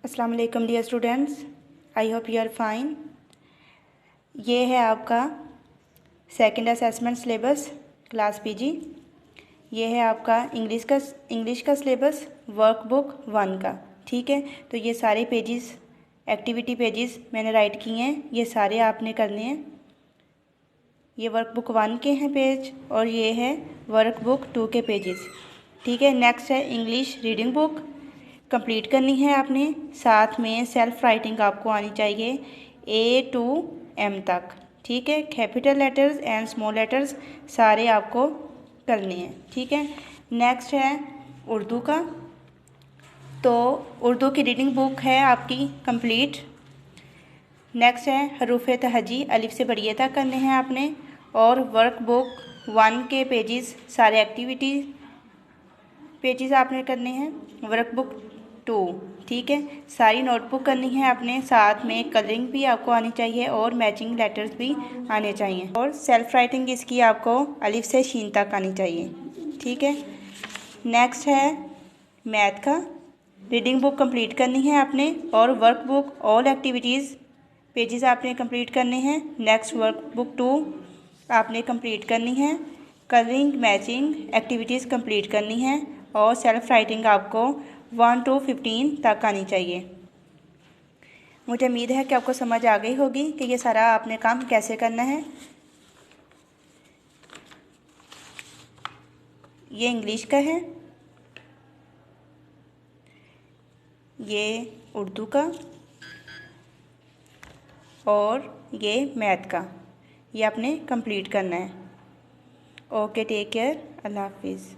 अस्सलाम वालेकुम dear students, I hope you are fine. ये है आपका second assessment syllabus class PG. ये है आपका इंग्लिश का सिलेबस वर्कबुक 1 का। ठीक है, तो ये सारे पेजेस एक्टिविटी पेजेस मैंने राइट किए हैं, ये सारे आपने करने हैं। ये वर्कबुक 1 के हैं पेज और ये है वर्कबुक 2 के पेजेस। ठीक है, नेक्स्ट है इंग्लिश रीडिंग बुक कंप्लीट करनी है आपने। साथ में सेल्फ राइटिंग आपको आनी चाहिए A to M तक। ठीक है, capital letters and small letters सारे आपको करने हैं। ठीक है, नेक्स्ट है उर्दू का। तो उर्दू की रीडिंग बुक है आपकी कंप्लीट। नेक्स्ट है हरूफ तहजी अलिफ से बढ़िया तक करने हैं आपने। और वर्कबुक 1 के पेजेस सारे एक्टिविटी पेजेस आपने करने हैं। वर्कबुक 2, ठीक है, सारी नोटबुक करनी है आपने। साथ में कलरिंग भी आपको आनी चाहिए और मैचिंग लेटर्स भी आने चाहिए। और सेल्फ राइटिंग इसकी आपको अलिफ से शीन तक आनी चाहिए। ठीक है, नेक्स्ट है मैथ का। रीडिंग बुक कंप्लीट करनी है आपने और वर्कबुक ऑल एक्टिविटीज़ पेजेस आपने कंप्लीट करने हैं। नेक्स्ट वर्कबुक 2 आपने कंप्लीट करनी है। कलरिंग मैचिंग एक्टिविटीज़ कंप्लीट करनी है और सेल्फ राइटिंग आपको 1 to 15 तक आनी चाहिए। मुझे उम्मीद है कि आपको समझ आ गई होगी कि ये सारा आपने काम कैसे करना है। ये इंग्लिश का है, ये उर्दू का और ये मैथ का। ये आपने कंप्लीट करना है। ओके, टेक केयर, अल्लाह हाफिज़।